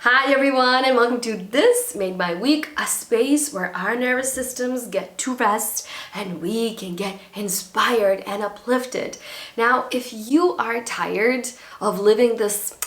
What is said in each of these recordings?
Hi everyone, and welcome to This Made My Week, a space where our nervous systems get to rest and we can get inspired and uplifted. Now, if you are tired of living this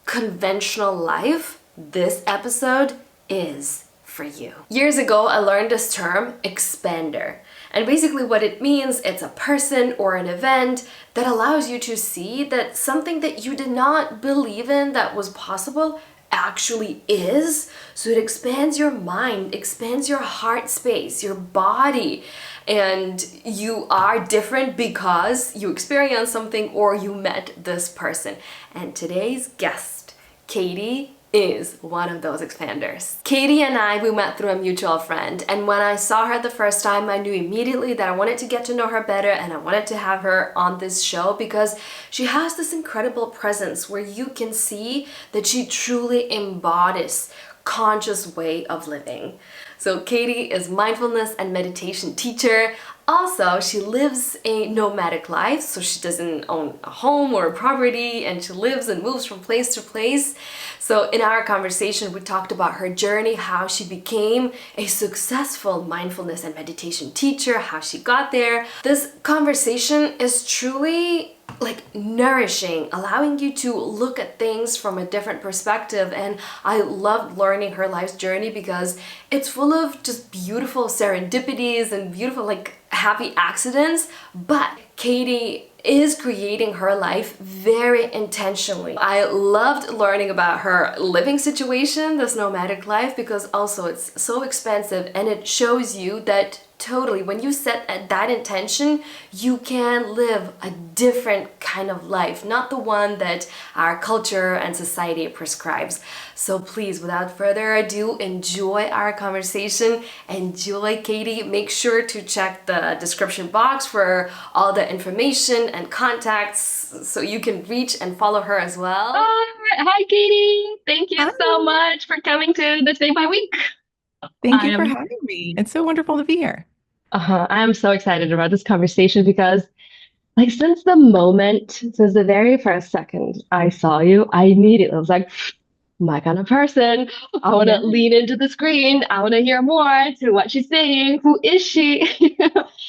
conventional life, this episode is for you. Years ago, I learned this term, expander. And basically what it means, it's a person or an event that allows you to see that something that you did not believe in that was possible actually is. So it expands your mind, expands your heart space, your body, and you are different because you experienced something or you met this person. And today's guest, Katie, is one of those expanders. Katie and we met through a mutual friend, and when I saw her the first time, I knew immediately that I wanted to get to know her better and I wanted to have her on this show because she has this incredible presence where you can see that she truly embodies conscious way of living. So Katie is mindfulness and meditation teacher. Also, she lives a nomadic life, so she doesn't own a home or a property, and she lives and moves from place to place. So in our conversation, we talked about her journey, how she became a successful mindfulness and meditation teacher, how she got there. This conversation is truly nourishing, allowing you to look at things from a different perspective. And I loved learning her life's journey because it's full of just beautiful serendipities and beautiful happy accidents. But Katie is creating her life very intentionally. I loved learning about her living situation, this nomadic life, because also it's so expensive and it shows you that totally when you set that intention, you can live a different kind of life, not the one that our culture and society prescribes. So please, without further ado, enjoy our conversation. Enjoy Katie. Make sure to check the description box for all the information and contacts so you can reach and follow her as well. Hi, Katie. Thank you Hi, so much for coming to This Day by Week. thank I you for am having me. It's so wonderful to be here. I'm so excited about this conversation because since the very first second I saw you, I immediately was like, my kind of person. I want to Yeah. lean into the screen. I want to hear more to what she's saying. Who is she?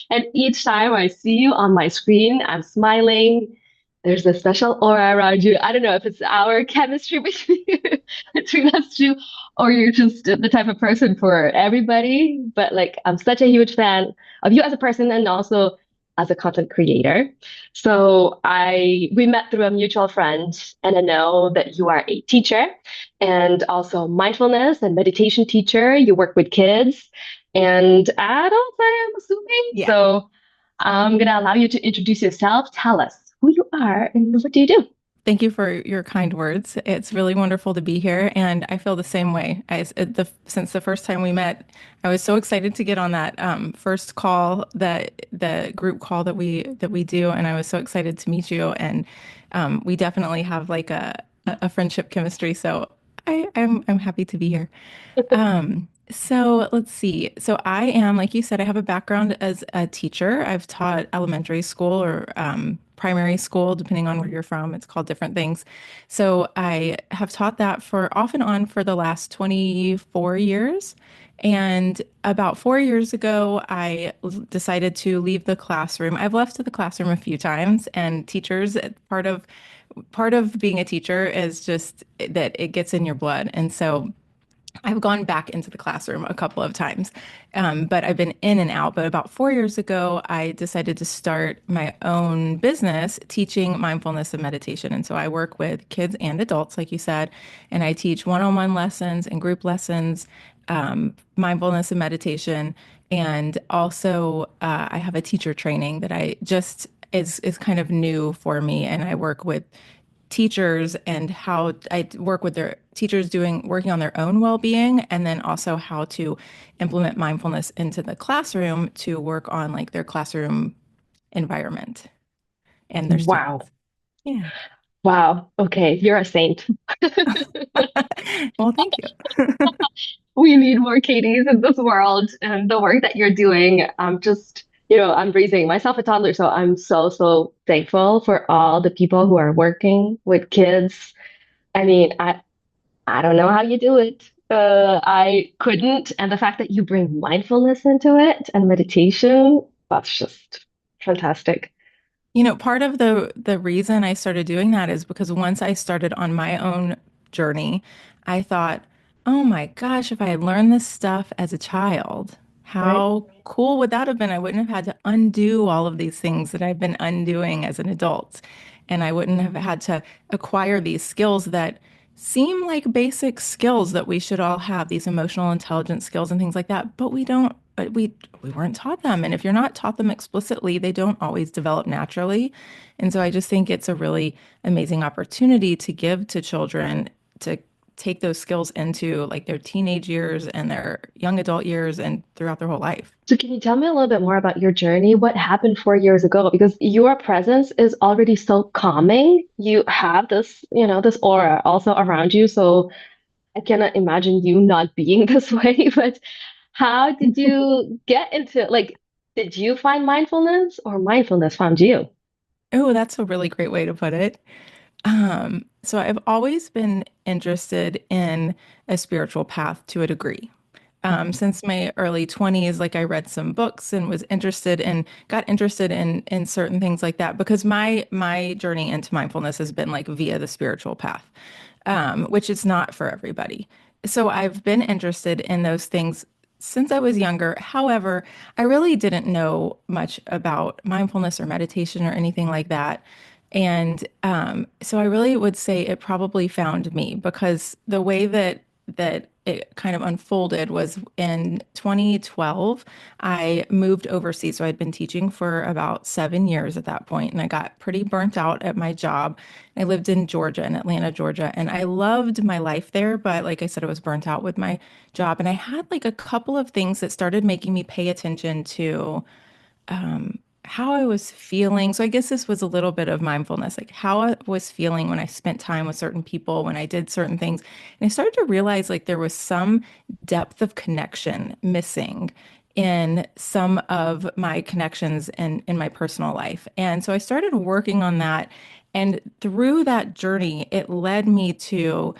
And each time I see you on my screen, I'm smiling. There's a special aura around you. I don't know if it's our chemistry between us two, or you're just the type of person for everybody. But I'm such a huge fan of you as a person and also as a content creator. So I we met through a mutual friend, and I know that you are a teacher and also mindfulness and meditation teacher. You work with kids and adults, I am assuming. Yeah. So I'm gonna allow you to introduce yourself. Tell us who you are and what do you do? Thank you for your kind words. It's really wonderful to be here, and I feel the same way. Since the first time we met, I was so excited to get on that first call, that the group call that we do, and I was so excited to meet you. And we definitely have like a friendship chemistry. So I'm happy to be here. So let's see. So I am, like you said, I have a background as a teacher. I've taught elementary school or primary school, depending on where you're from. It's called different things. So I have taught that for off and on for the last 24 years. And about 4 years ago, decided to leave the classroom. I've left the classroom a few times, and teachers, part of being a teacher is just that it gets in your blood. And so I've gone back into the classroom a couple of times, but I've been in and out. But about 4 years ago, I decided to start my own business teaching mindfulness and meditation. And so I work with kids and adults, like you said, and I teach one-on-one lessons and group lessons, mindfulness and meditation. And also, I have a teacher training that I just is kind of new for me, and I work with teachers and how I work with their teachers working on their own well-being, and then also how to implement mindfulness into the classroom to work on like their classroom environment and their Wow. students. Yeah. Wow. Okay, you're a saint. Well, thank you. We need more Katies in this world and the work that you're doing. I'm just, I'm raising myself a toddler, so I'm so, so thankful for all the people who are working with kids. I mean, I don't know how you do it. I couldn't. And the fact that you bring mindfulness into it and meditation, that's just fantastic. You know, part of the reason I started doing that is because once I started on my own journey, I thought, "Oh my gosh, if I had learned this stuff as a child, Right? how cool would that have been? I wouldn't have had to undo all of these things that I've been undoing as an adult, and I wouldn't have had to acquire these skills that seem like basic skills that we should all have, these emotional intelligence skills and things like that, but we don't, but we weren't taught them. And if you're not taught them explicitly, they don't always develop naturally. And so I just think it's a really amazing opportunity to give to children to take those skills into like their teenage years and their young adult years and throughout their whole life. So can you tell me a little bit more about your journey? What happened 4 years ago? Because your presence is already so calming. You have this, this aura also around you. So I cannot imagine you not being this way. But how did you get into did you find mindfulness or mindfulness found you? Oh, that's a really great way to put it. So I've always been interested in a spiritual path to a degree. Since my early 20s, like I read some books and was interested and got interested in certain things like that because my journey into mindfulness has been like via the spiritual path, which is not for everybody. So I've been interested in those things since I was younger. However, I really didn't know much about mindfulness or meditation or anything like that. And so I really would say it probably found me because the way that it kind of unfolded was in 2012, I moved overseas. So I'd been teaching for about 7 years at that point, and I got pretty burnt out at my job. I lived in Georgia, in Atlanta, Georgia, and I loved my life there. But like I said, I was burnt out with my job, and I had like a couple of things that started making me pay attention to how I was feeling. So I guess this was a little bit of mindfulness, like how I was feeling when I spent time with certain people, when I did certain things. And I started to realize like there was some depth of connection missing in some of my connections in my personal life. And so I started working on that. And through that journey, it led me to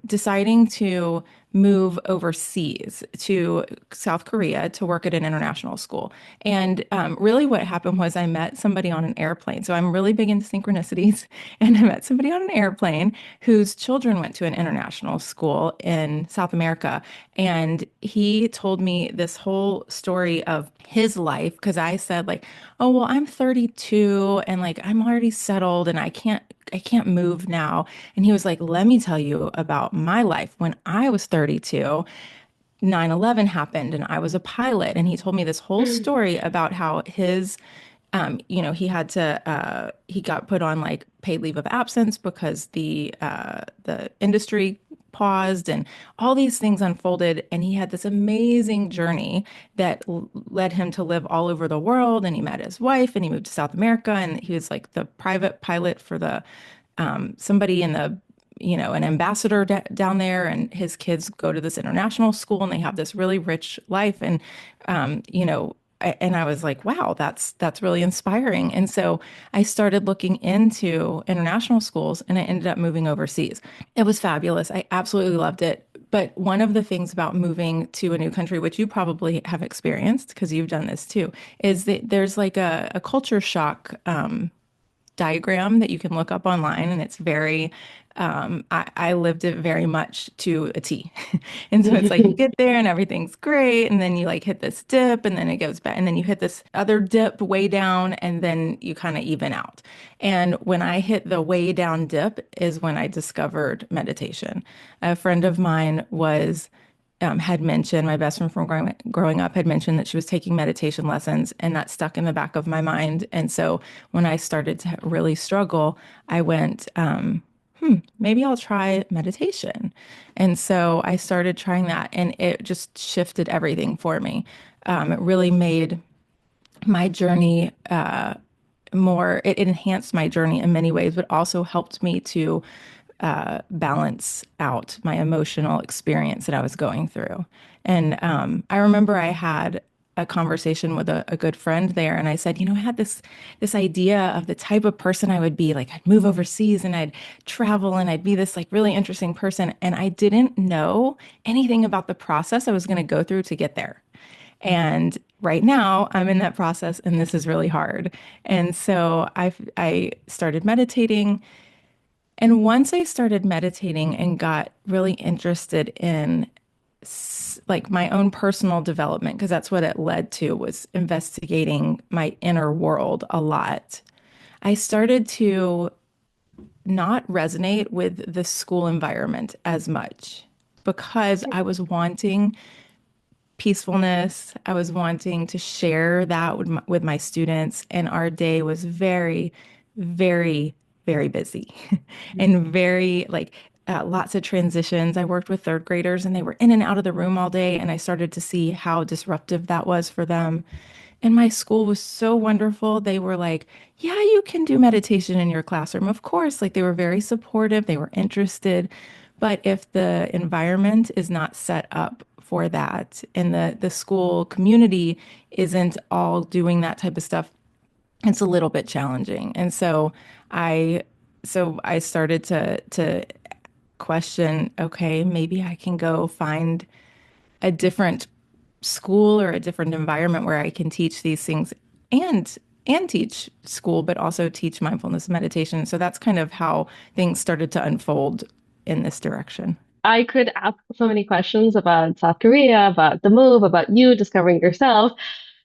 deciding to move overseas to South Korea to work at an international school. And really, what happened was I met somebody on an airplane. So I'm really big into synchronicities. And I met somebody on an airplane whose children went to an international school in South America. And he told me this whole story of his life because I said, like, oh, well, I'm 32 and like I'm already settled and I can't move now. And he was like, let me tell you about my life. When I was 32, 9/11 happened and I was a pilot. And he told me this whole story about how he got put on like paid leave of absence because the industry paused and all these things unfolded. And he had this amazing journey that led him to live all over the world. And he met his wife and he moved to South America and he was like the private pilot for the somebody in the an ambassador down there, and his kids go to this international school and they have this really rich life. And and I was like, wow, that's really inspiring. And so I started looking into international schools and I ended up moving overseas. It was fabulous. I absolutely loved it. But one of the things about moving to a new country, which you probably have experienced because you've done this too, is that there's like a culture shock diagram that you can look up online, and it's very I lived it very much to a T. And so it's like you get there and everything's great, and then you like hit this dip, and then it goes back, and then you hit this other dip way down, and then you kind of even out. And when I hit the way down dip is when I discovered meditation. A friend of mine was had mentioned, my best friend from growing up had mentioned that she was taking meditation lessons, and that stuck in the back of my mind. And so when I started to really struggle, I went, maybe I'll try meditation. And so I started trying that, and it just shifted everything for me. It really made my journey it enhanced my journey in many ways, but also helped me to balance out my emotional experience that I was going through. And I remember I had a conversation with a good friend there, and I said, I had this idea of the type of person I would be. Like I'd move overseas and I'd travel and I'd be this like really interesting person. And I didn't know anything about the process I was going to go through to get there. And right now I'm in that process and this is really hard. And so I started meditating. And once I started meditating and got really interested in like my own personal development, because that's what it led to, was investigating my inner world a lot. I started to not resonate with the school environment as much because I was wanting peacefulness. I was wanting to share that with my students, and our day was very, very, very busy and very like lots of transitions. I worked with third graders and they were in and out of the room all day, and I started to see how disruptive that was for them. And my school was so wonderful. They were like, yeah, you can do meditation in your classroom. Of course, like they were very supportive, they were interested. But if the environment is not set up for that and the school community isn't all doing that type of stuff, it's a little bit challenging. And I so I started to question, okay, maybe I can go find a different school or a different environment where I can teach these things and teach school, but also teach mindfulness meditation. So that's kind of how things started to unfold in this direction. I could ask so many questions about South Korea, about the move, about you discovering yourself.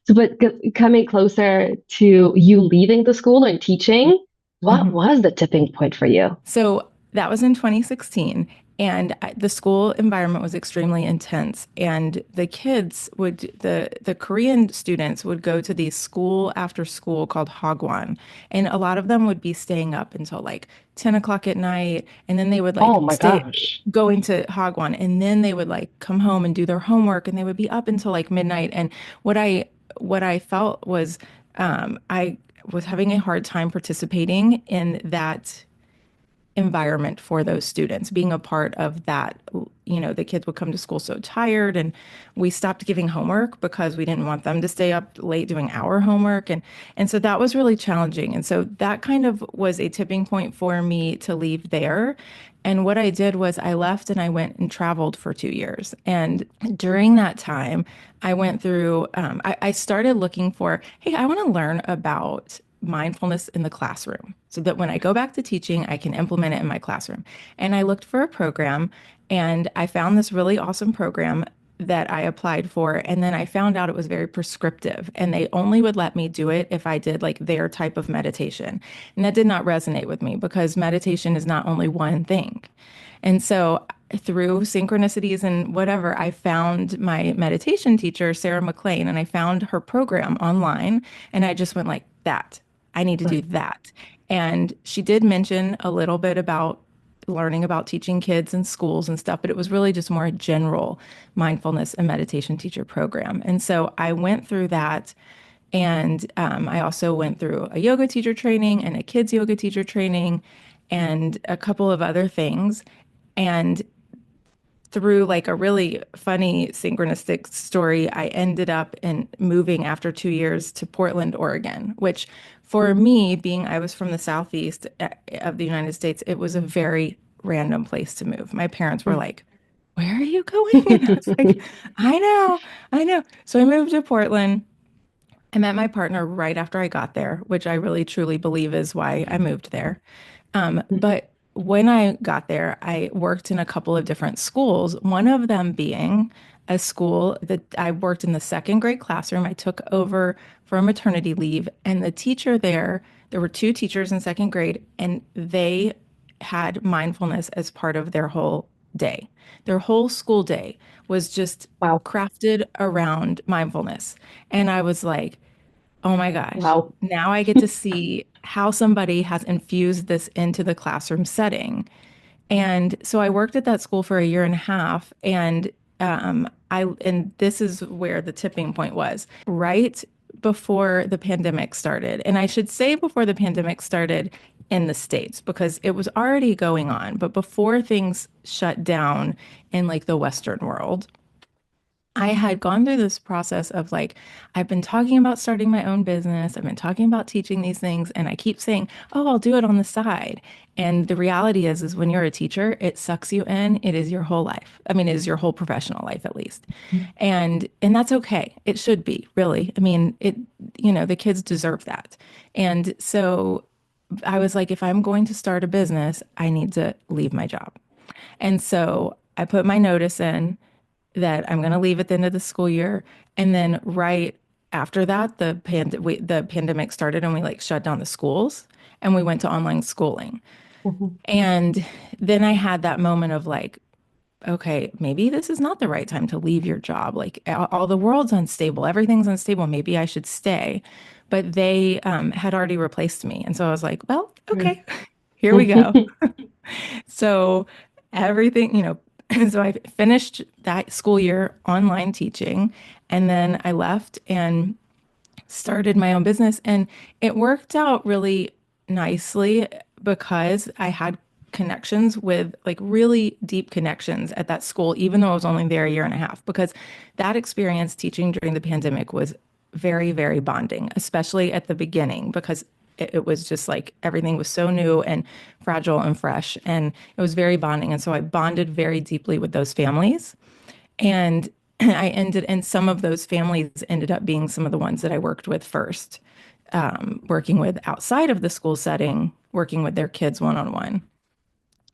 So, but coming closer to you leaving the school and teaching, what Mhm. was the tipping point for you? So that was in 2016. And the school environment was extremely intense. And the Korean students would go to these school after school called Hagwon. And a lot of them would be staying up until like 10 o'clock at night. And then they would Oh like my stay gosh. going to Hagwon. And then they would like come home and do their homework. And they would be up until like midnight. And what I felt was I was having a hard time participating in that environment for those students, being a part of that. The kids would come to school so tired, and we stopped giving homework because we didn't want them to stay up late doing our homework. And so that was really challenging. And so that kind of was a tipping point for me to leave there. And what I did was I left and I went and traveled for 2 years. And during that time, I went through, I started looking for, hey, I want to learn about mindfulness in the classroom so that when I go back to teaching, I can implement it in my classroom. And I looked for a program and I found this really awesome program that I applied for. And then I found out it was very prescriptive and they only would let me do it if I did like their type of meditation. And that did not resonate with me because meditation is not only one thing. And so through synchronicities and whatever, I found my meditation teacher, Sarah McLean, and I found her program online. And I just went like that. I need to do that. And she did mention a little bit about learning about teaching kids in schools and stuff, but it was really just more a general mindfulness and meditation teacher program. And so I went through that. And I also went through a yoga teacher training and a kids yoga teacher training and a couple of other things. And through like a really funny synchronistic story, I ended up in moving after 2 years to Portland, Oregon, which for me, being I was from the southeast of the United States, it was a very random place to move. My parents were like, "Where are you going?" And I was like, "I know, I know." So I moved to Portland. I met my partner right after I got there, which I really truly believe is why I moved there. But when I got there, I worked in a couple of different schools, one of them being a school that I worked in the second grade classroom. I took over for maternity leave, and the teacher there were two teachers in second grade, and they had mindfulness as part of their whole day. Their whole school day was just Wow. crafted around mindfulness. And I was like, oh my gosh, Wow. now I get to see how somebody has infused this into the classroom setting. And so I worked at that school for a year and a half, and and this is where the tipping point was, right before the pandemic started. And I should say before the pandemic started in the States because it was already going on, but before things shut down in like the Western world. I had gone through this process of like, I've been talking about starting my own business. I've been talking about teaching these things, and I keep saying, "Oh, I'll do it on the side." And the reality is when you're a teacher, it sucks you in. It is your whole life. I mean, it is your whole professional life at least. And that's okay. It should be, really. I mean, the kids deserve that. And so I was like, if I'm going to start a business, I need to leave my job. And so I put my notice in that I'm going to leave at the end of the school year. And then right after that, the pandemic started and we like shut down the schools and we went to online schooling. Mhm. And then I had that moment of like, okay, maybe this is not the right time to leave your job. Like all the world's unstable, everything's unstable. Maybe I should stay. But they had already replaced me. And so I was like, well, Right. okay, here we go. So everything, so I finished that school year online teaching, and then I left and started my own business. And it worked out really nicely because I had connections with like really deep connections at that school, even though I was only there a year and a half, because that experience teaching during the pandemic was very, very bonding, especially at the beginning, because it was just like everything was so new and fragile and fresh. And it was very bonding. And so I bonded very deeply with those families. And and some of those families ended up being some of the ones that I worked with first, working with outside of the school setting, working with their kids one on one.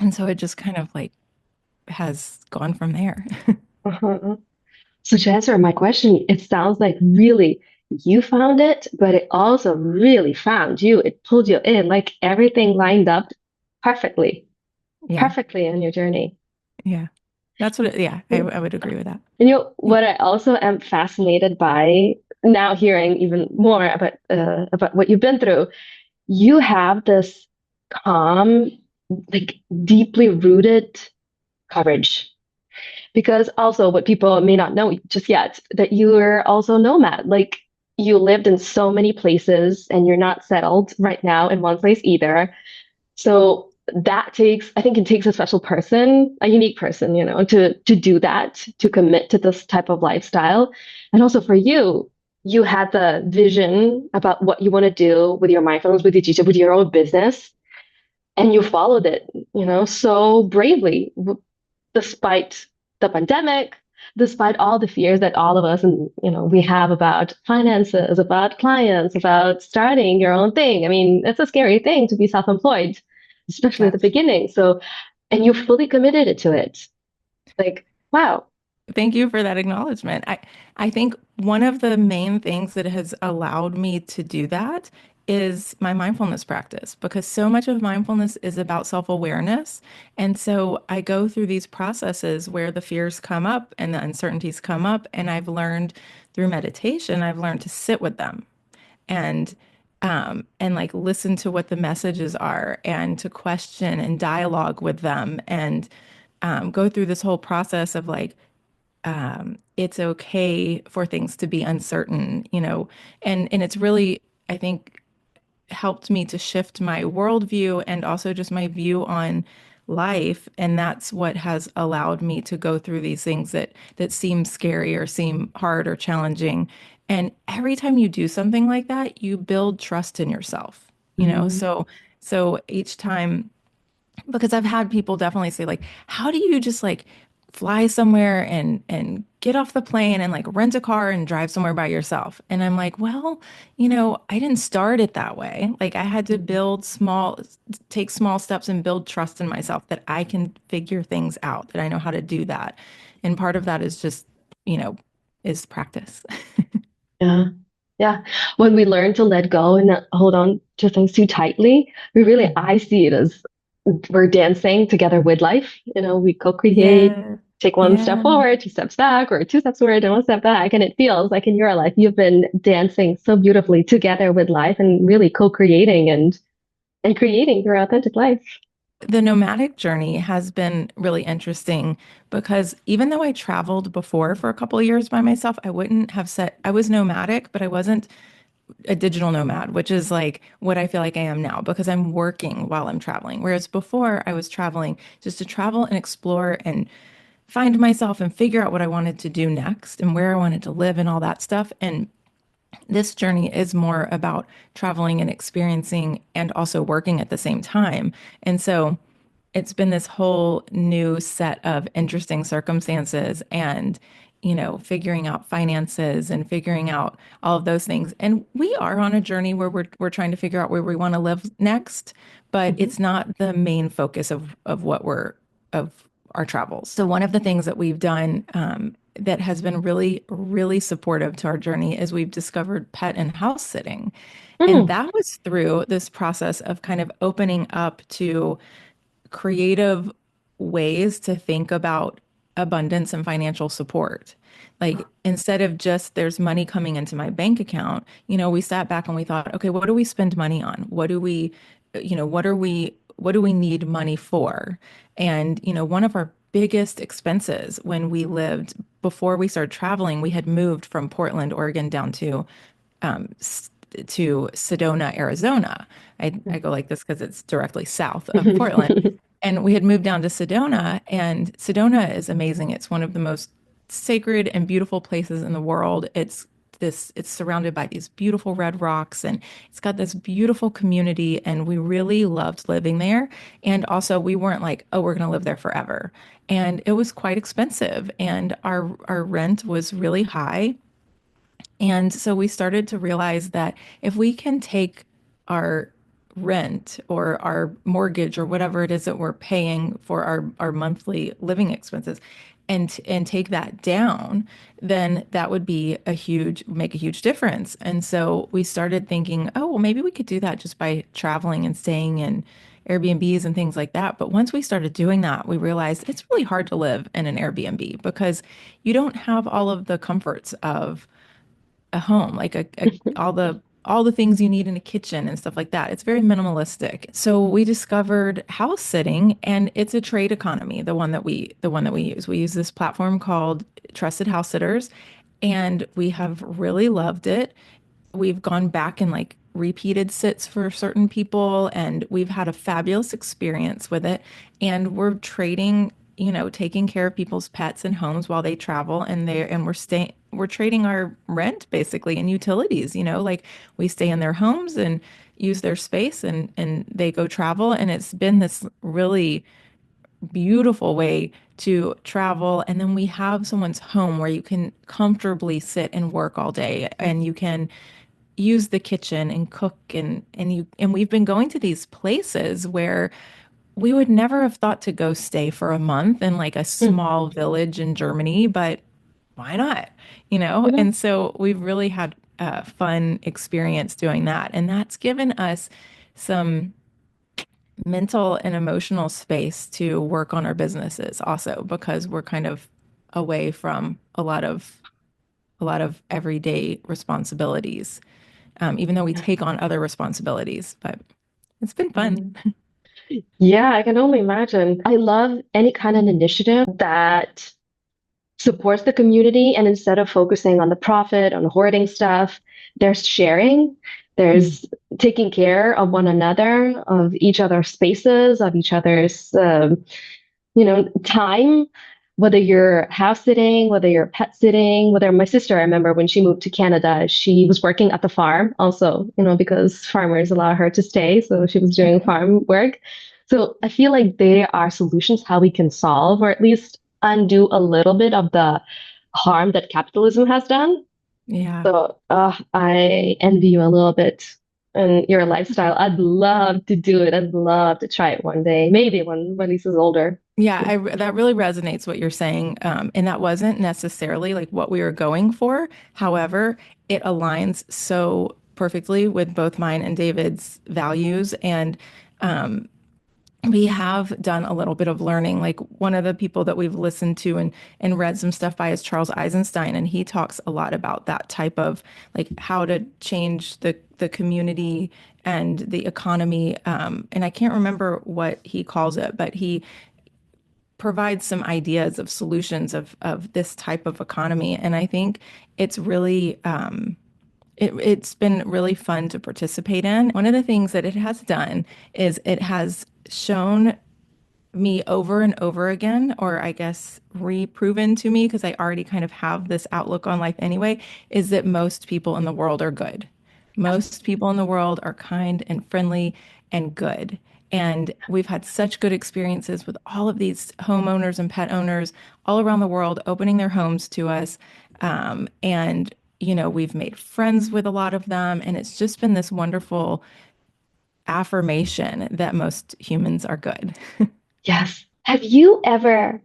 And so it just kind of like has gone from there. Uh-huh. So to answer my question, it sounds like really you found it, but it also really found you. It pulled you in, like everything lined up perfectly, Yeah. perfectly in your journey. Yeah. That's what yeah, I would agree with that. And you know Yeah. what I also am fascinated by now, hearing even more about what you've been through. You have this calm, like deeply rooted courage. Because also, what people may not know just yet, that you're also nomad. Like you lived in so many places, and you're not settled right now in one place either. So that takes, I think it takes a special person, a unique person, to do that, to commit to this type of lifestyle. And also for you, you had the vision about what you want to do with your mindfulness, with your teacher, with your own business, and you followed it, so bravely, despite the pandemic, despite all the fears that all of us and we have about finances, about clients, about starting your own thing. I mean, it's a scary thing to be self-employed, especially at the Yes. beginning. So, and you fully committed it to it. Like, wow. Thank you for that acknowledgement. I think one of the main things that has allowed me to do that is my mindfulness practice, because so much of mindfulness is about self-awareness. And so I go through these processes where the fears come up and the uncertainties come up, and I've learned through meditation, I've learned to sit with them and and like listen to what the messages are and to question and dialogue with them and go through this whole process of like it's okay for things to be uncertain, and it's really, I think, helped me to shift my worldview and also just my view on life. And that's what has allowed me to go through these things that seem scary or seem hard or challenging. And every time you do something like that, you build trust in yourself, Mhm. so each time, because I've had people definitely say like, how do you just like fly somewhere and get off the plane and like rent a car and drive somewhere by yourself? And I'm like, well, I didn't start it that way. Like I had to take small steps and build trust in myself that I can figure things out, that I know how to do that. And part of that is just, you know, is practice. Yeah. Yeah. When we learn to let go and not hold on to things too tightly, I see it as we're dancing together with life. We co-create, Yeah. take one step Yeah. forward, two steps back, or two steps forward and one step back. And it feels like in your life, you've been dancing so beautifully together with life and really co-creating and creating your authentic life. The nomadic journey has been really interesting because even though I traveled before for a couple of years by myself, I wouldn't have said I was nomadic, but I wasn't a digital nomad, which is like what I feel like I am now because I'm working while I'm traveling. Whereas before I was traveling just to travel and explore and find myself and figure out what I wanted to do next and where I wanted to live and all that stuff. And this journey is more about traveling and experiencing and also working at the same time. And so it's been this whole new set of interesting circumstances and, figuring out finances and figuring out all of those things. And we are on a journey where we're trying to figure out where we want to live next, but Mhm. it's not the main focus of what we're of our travels. So one of the things that we've done that has been really, really supportive to our journey is we've discovered pet and house sitting. And Mm. that was through this process of kind of opening up to creative ways to think about abundance and financial support. Like instead of just there's money coming into my bank account, we sat back and we thought, okay, what do we spend money on? What do we, what do we need money for? And, one of our biggest expenses when we lived before we started traveling, we had moved from Portland, Oregon down um, to Sedona, Arizona. I go like this because it's directly south of Portland. And we had moved down to Sedona, and Sedona is amazing. It's one of the most sacred and beautiful places in the world. It's surrounded by these beautiful red rocks and it's got this beautiful community and we really loved living there. And also we weren't like, oh, we're going to live there forever. And it was quite expensive and our rent was really high. And so we started to realize that if we can take our rent or our mortgage or whatever it is that we're paying for our monthly living expenses and take that down, then that would be make a huge difference. And so we started thinking, oh, well, maybe we could do that just by traveling and staying in Airbnbs and things like that. But once we started doing that, we realized it's really hard to live in an Airbnb because you don't have all of the comforts of a home, like all the things you need in a kitchen and stuff like that. It's very minimalistic. So we discovered house sitting and it's a trade economy, the one that we use. We use this platform called Trusted House Sitters and we have really loved it. We've gone back and like repeated sits for certain people and we've had a fabulous experience with it. And we're trading, taking care of people's pets and homes while they travel and we're trading our rent basically and utilities, like we stay in their homes and use their space and they go travel. And it's been this really beautiful way to travel. And then we have someone's home where you can comfortably sit and work all day and you can use the kitchen and cook and we've been going to these places where we would never have thought to go stay for a month in like a Mm. small village in Germany, but why not? Mhm. And so we've really had a fun experience doing that. And that's given us some mental and emotional space to work on our businesses also because we're kind of away from a lot of everyday responsibilities even though we Yeah. take on other responsibilities. But it's been fun. Mhm. Yeah, I can only imagine. I love any kind of initiative that supports the community and instead of focusing on the profit, on hoarding stuff, there's sharing, Mm. there's taking care of one another, of each other's spaces, of each other's time, whether you're house sitting, whether you're pet sitting, whether my sister, I remember when she moved to Canada, she was working at the farm also, because farmers allow her to stay. So she was doing farm work. So I feel like there are solutions how we can solve or at least undo a little bit of the harm that capitalism has done. Yeah. So I envy you a little bit in your lifestyle. I'd love to do it. I'd love to try it one day, maybe when my niece is older. Yeah, that really resonates what you're saying. And that wasn't necessarily like what we were going for. However, it aligns so perfectly with both mine and David's values. And um, we have done a little bit of learning. Like one of the people that we've listened to and read some stuff by is Charles Eisenstein, and he talks a lot about that type of like how to change the community and the economy. And I can't remember what he calls it, but he provides some ideas of solutions of this type of economy. And I think it's really it's been really fun to participate in. One of the things that it has done is it has shown me over and over again, or I guess reproven to me, because I already kind of have this outlook on life anyway, is that most people in the world are good. Most people in the world are kind and friendly and good. And we've had such good experiences with all of these homeowners and pet owners all around the world opening their homes to us. And, we've made friends with a lot of them. And it's just been this wonderful affirmation that most humans are good. Yes. Have you ever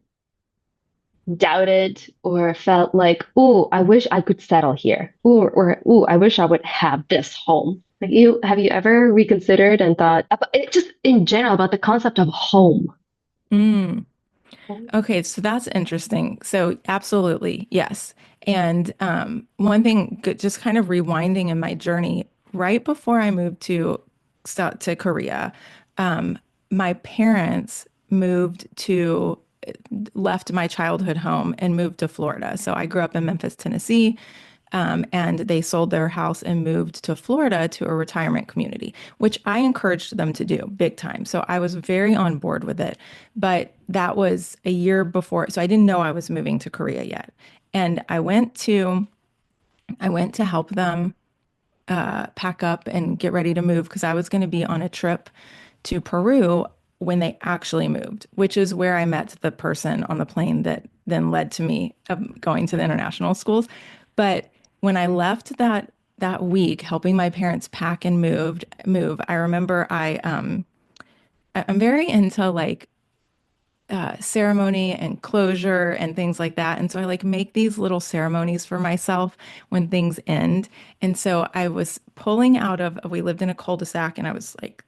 doubted or felt like, "Oh, I wish I could settle here," or "Oh, I wish I would have this home"? Like have you ever reconsidered and thought about it, just in general about the concept of home? Mm. Okay, so that's interesting. So absolutely, yes. And one thing, just kind of rewinding in my journey, right before I moved to Korea, um, my parents left my childhood home and moved to Florida. So I grew up in Memphis, Tennessee. And they sold their house and moved to Florida to a retirement community, which I encouraged them to do big time. So I was very on board with it. But that was a year before, so I didn't know I was moving to Korea yet. And I went to help them pack up and get ready to move because I was going to be on a trip to Peru when they actually moved, which is where I met the person on the plane that then led to me going to the international schools. But when I left that week helping my parents pack and move, I remember I'm very into like ceremony and closure and things like that. And so I like make these little ceremonies for myself when things end. And so I was we lived in a cul-de-sac and I was like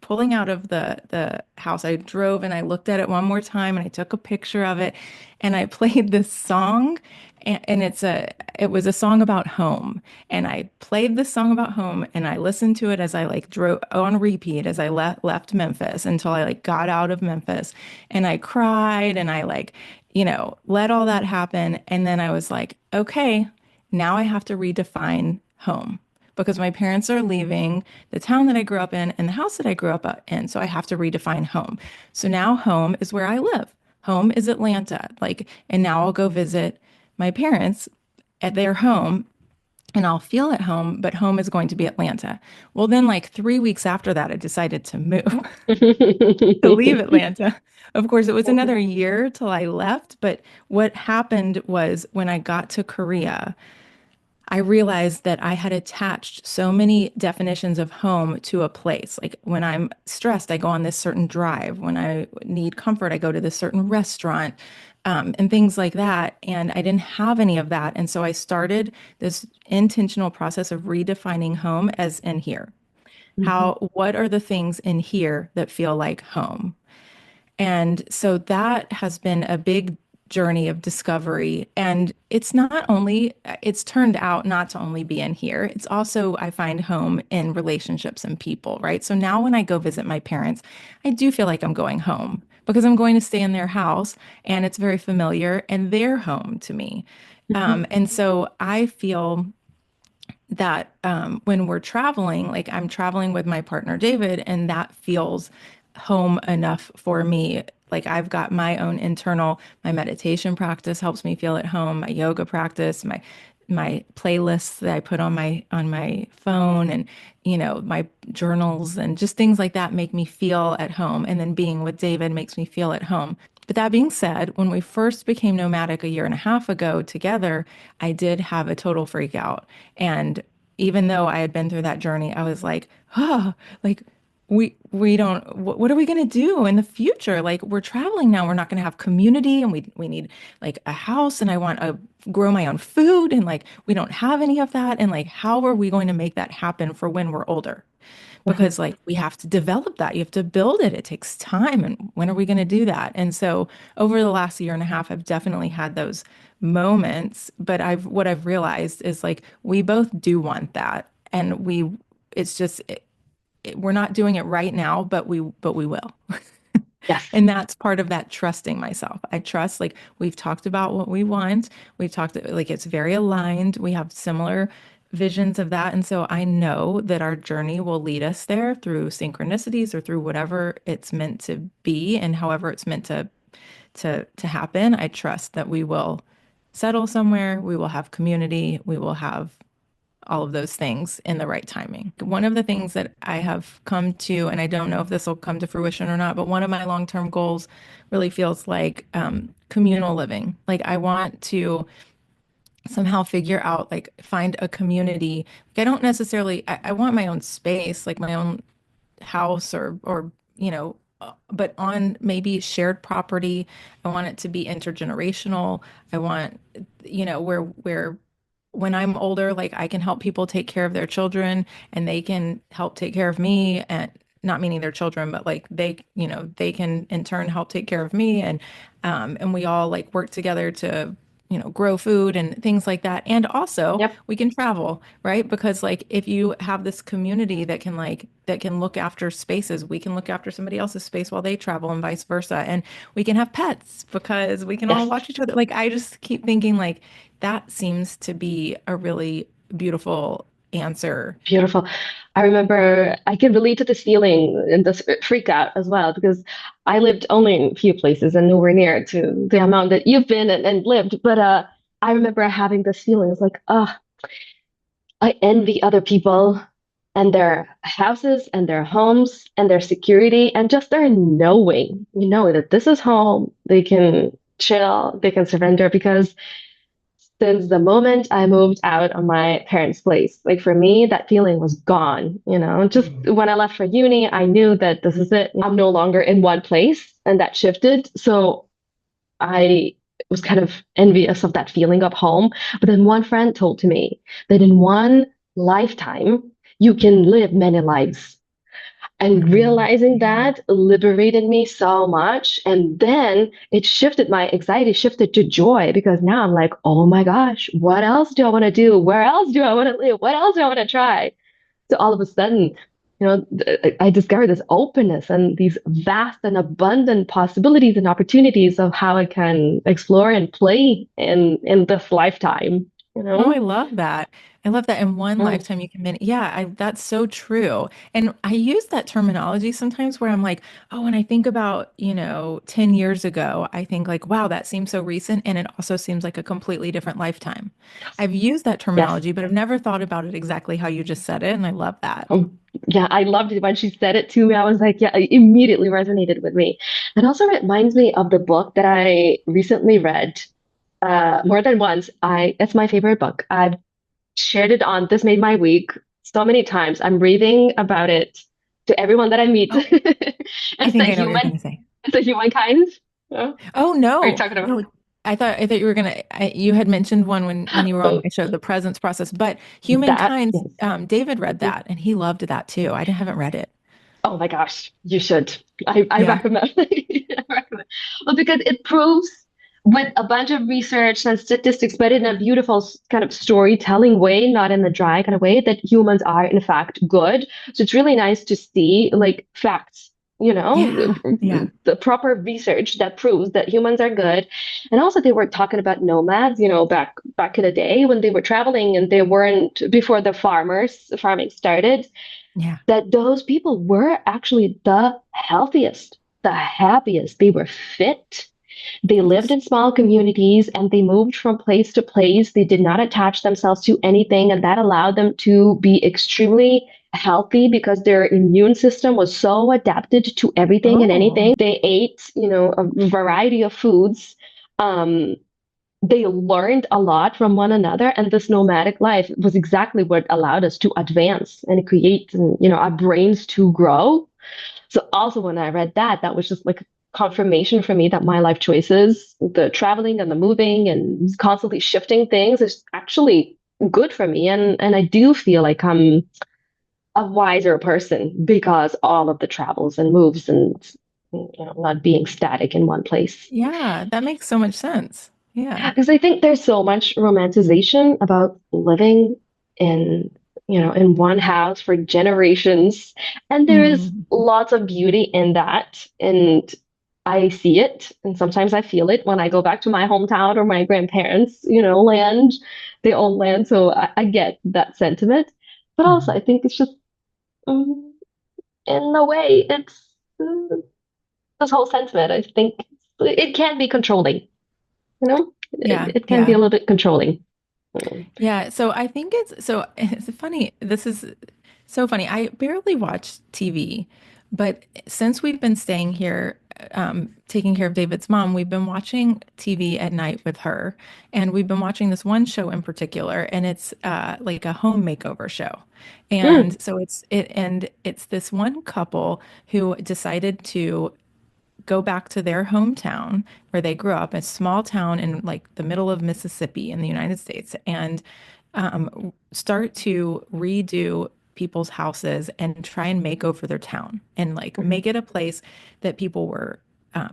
pulling out of the house. I drove and I looked at it one more time and I took a picture of it and I played this song. And it was a song about home. And I played this song about home and I listened to it as I like drove on repeat as I left Memphis until I like got out of Memphis and I cried and I like, let all that happen. And then I was like, okay, now I have to redefine home because my parents are leaving the town that I grew up in and the house that I grew up in. So I have to redefine home. So now home is where I live. Home is Atlanta. Like, and now I'll go visit my parents at their home and I'll feel at home, but home is going to be Atlanta. Well, then, like 3 weeks after that, I decided to move, to leave Atlanta. Of course, it was another year till I left. But what happened was when I got to Korea, I realized that I had attached so many definitions of home to a place. Like when I'm stressed, I go on this certain drive. When I need comfort, I go to this certain restaurant, and things like that. And I didn't have any of that. And so I started this intentional process of redefining home as in here. What are the things in here that feel like home? And so that has been a big journey of discovery. And it's turned out not to only be in here, it's also, I find home in relationships and people, right? So now when I go visit my parents, I do feel like I'm going home because I'm going to stay in their house and it's very familiar and they're home to me. And so I feel that when we're traveling, like I'm traveling with my partner David, and that feels home enough for me. Like I've got my meditation practice helps me feel at home, my yoga practice, my playlists that I put on my phone and my journals and just things like that make me feel at home. And then being with David makes me feel at home. But that being said, when we first became nomadic a year and a half ago together, I did have a total freak out. And even though I had been through that journey, I was like, oh, like we don't what are we going to do in the future? Like we're traveling now, we're not going to have community and we need like a house and I want to grow my own food and like we don't have any of that and like how are we going to make that happen for when we're older? Because like we have to develop that. You have to build it. It takes time. And when are we going to do that? And so over the last year and a half, I've definitely had those moments. But what I've realized is like we both do want that. And it's just we're not doing it right now, but we will. Yes. And that's part of that trusting myself. I trust, like, we've talked about what we want. We've talked, like, it's very aligned. We have similar visions of that. And so I know that our journey will lead us there through synchronicities or through whatever it's meant to be and however it's meant to happen. I trust that we will settle somewhere, we will have community, we will have all of those things in the right timing. One of the things that I have come to, and I don't know if this will come to fruition or not, but one of my long-term goals really feels like communal living. Like I want to somehow figure out, like find a community. Like I don't necessarily, I want my own space, like my own house or but on maybe shared property. I want it to be intergenerational. I want, where when I'm older, like I can help people take care of their children and they can help take care of me, and not meaning their children, but like they can in turn help take care of me, and we all like work together to grow food and things like that. And also Yep. we can travel, right? Because like if you have this community that can look after spaces, we can look after somebody else's space while they travel and vice versa. And we can have pets because we can all Yes. watch each other. Like I just keep thinking like that seems to be a really beautiful answer. Beautiful. I remember I can relate to this feeling and this freak out as well because I lived only in a few places and nowhere near to the amount that you've been and lived. But I remember having this feeling. It's like, oh, I envy other people and their houses and their homes and their security and just their knowing, that this is home. They can chill, they can surrender because since the moment I moved out of my parents' place. Like for me, that feeling was gone, Just when I left for uni, I knew that this is it. I'm no longer in one place, and that shifted. So I was kind of envious of that feeling of home. But then one friend told to me that in one lifetime, you can live many lives. And Mhm. realizing Yeah. that liberated me so much. And then it shifted, my anxiety shifted to joy because now I'm like, oh my gosh, what else do I want to do? Where else do I want to live? What else do I want to try? So all of a sudden, I discovered this openness and these vast and abundant possibilities and opportunities of how I can explore and play in this lifetime, you Oh, know? I love that. I love that in one Mm. lifetime you can min yeah, that's so true. And I use that terminology sometimes where I'm like, oh, when I think about, 10 years ago, I think like, wow, that seems so recent. And it also seems like a completely different lifetime. I've used that Yes. terminology, but I've never thought about it exactly how you just said it. And I love that. Yeah, I loved it when she said it to me. I was like, yeah, it immediately resonated with me. It also reminds me of the book that I recently read more than once. It's my favorite book. I've shared it on This Made My Week so many times. I'm raving about it to everyone that I meet. Oh, I think I know what you're going to say. It's the humankind. Yeah. Oh Are you no, talking about? no. I thought you were you had mentioned one when you were on Oh, my show, the presence process, but that, humankind, yes. David read that and he loved that too. I haven't read it. Oh my gosh, you should. I Yeah. recommend. I recommend. Well, because it proves with a bunch of research and statistics, but in a beautiful kind of storytelling way, not in the dry kind of way, that humans are in fact good. So it's really nice to see like facts, Yeah. Yeah. the proper research that proves that humans are good. And also they were talking about nomads, back in the day when they were traveling and they weren't before the farming started Yeah. that those people were actually the healthiest, the happiest. They were fit. They lived in small communities and they moved from place to place. They did not attach themselves to anything, and that allowed them to be extremely healthy because their immune system was so adapted to everything and Oh, anything. They ate, a variety of foods. Um, they learned a lot from one another, and this nomadic life was exactly what allowed us to advance and create, our brains to grow. So also when I read that, that was just like confirmation for me that my life choices, the traveling and the moving and constantly shifting things, is actually good for me, and I do feel like I'm a wiser person because all of the travels and moves and not being static in one place. yeah. That makes so much sense. Yeah. Because I think there's so much romanticization about living in, in one house for generations. And there is Mm. lots of beauty in that. And I see it, and sometimes I feel it when I go back to my hometown or my grandparents, land, their own land. So I get that sentiment. But also, Mhm. I think it's just, um, in a way, it's this whole sentiment. I think it can be controlling, you know? Yeah, It can be a yeah. little bit controlling. Mm. Yeah, so I think it's funny. This is so funny. I barely watch TV, but since we've been staying here, taking care of David's mom, we've been watching TV at night with her, and we've been watching this one show in particular, and it's like a home makeover show. Mm. And so it's this one couple who decided to go back to their hometown where they grew up, a small town in like the middle of Mississippi in the United States, and start to redo people's houses and try and make over their town and like Mhm. make it a place that people were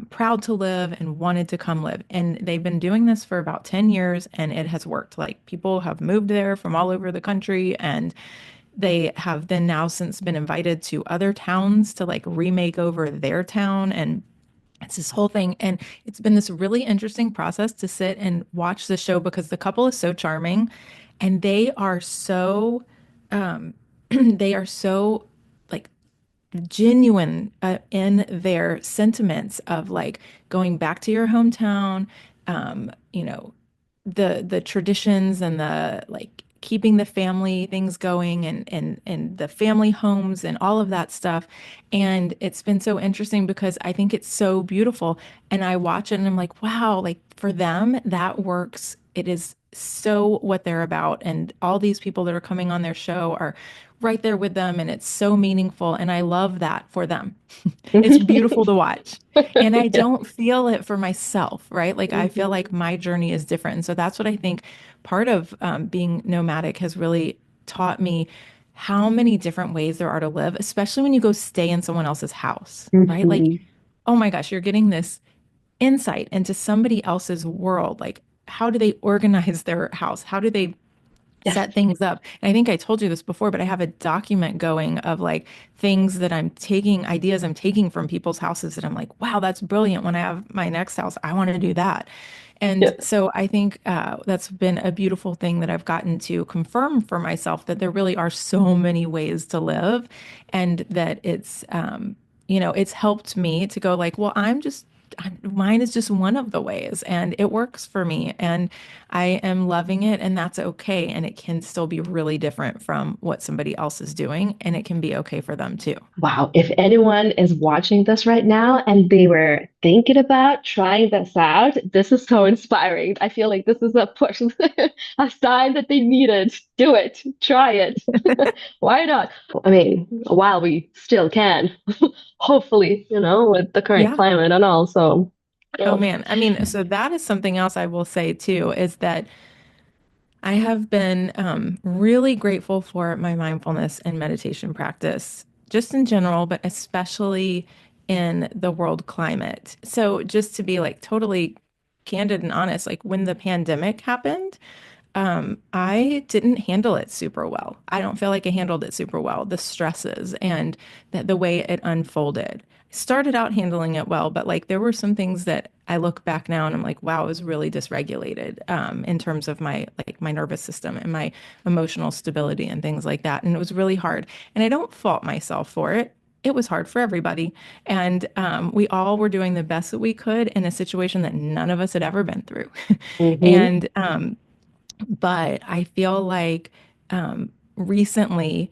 proud to live and wanted to come live. And they've been doing this for about 10 years and it has worked. Like people have moved there from all over the country and they have then now since been invited to other towns to like remake over their town and it's this whole thing. And it's been this really interesting process to sit and watch the show because the couple is so charming and they are so, they are so like genuine in their sentiments of like going back to your hometown, you know, the traditions and the like keeping the family things going and the family homes and all of that stuff. And it's been so interesting because I think it's so beautiful. And I watch it and I'm like, wow, like for them, that works. It is so what they're about. And all these people that are coming on their show are right there with them and it's so meaningful and I love that for them. It's beautiful to watch. And I Yeah. don't feel it for myself, right? Like I feel Mhm. like my journey is different. And so that's what I think part of being nomadic has really taught me how many different ways there are to live, especially when you go stay in someone else's house, right? Like, Mhm. oh my gosh, you're getting this insight into somebody else's world. Like, how do they organize their house? How do they Yes. set things up? And I think I told you this before, but I have a document going of like things that I'm taking, ideas I'm taking from people's houses that I'm like, wow, that's brilliant. When I have my next house, I want to do that. And Yeah. so I think that's been a beautiful thing that I've gotten to confirm for myself that there really are so many ways to live and that it's helped me to go like, well, mine is just one of the ways and it works for me and I am loving it and that's okay. And it can still be really different from what somebody else is doing and it can be okay for them too. Wow, if anyone is watching this right now and they were thinking about trying this out, this is so inspiring. I feel like this is a push, a sign that they need it. Do it, try it. Why not? I mean, while we still can, hopefully, with the current Yeah. climate and all. So, Oh yeah. man. I mean, so that is something else I will say too, is that I have been really grateful for my mindfulness and meditation practice, just in general, but especially in the world climate. So, just to be like totally candid and honest, like when the pandemic happened, I didn't handle it super well. I don't feel like I handled it super well, the stresses and the way it unfolded. I started out handling it well, but like there were some things that I look back now and I'm like, wow, I was really dysregulated in terms of my nervous system and my emotional stability and things like that. And it was really hard. And I don't fault myself for it. It was hard for everybody. And we all were doing the best that we could in a situation that none of us had ever been through. Hmm. And but I feel like recently,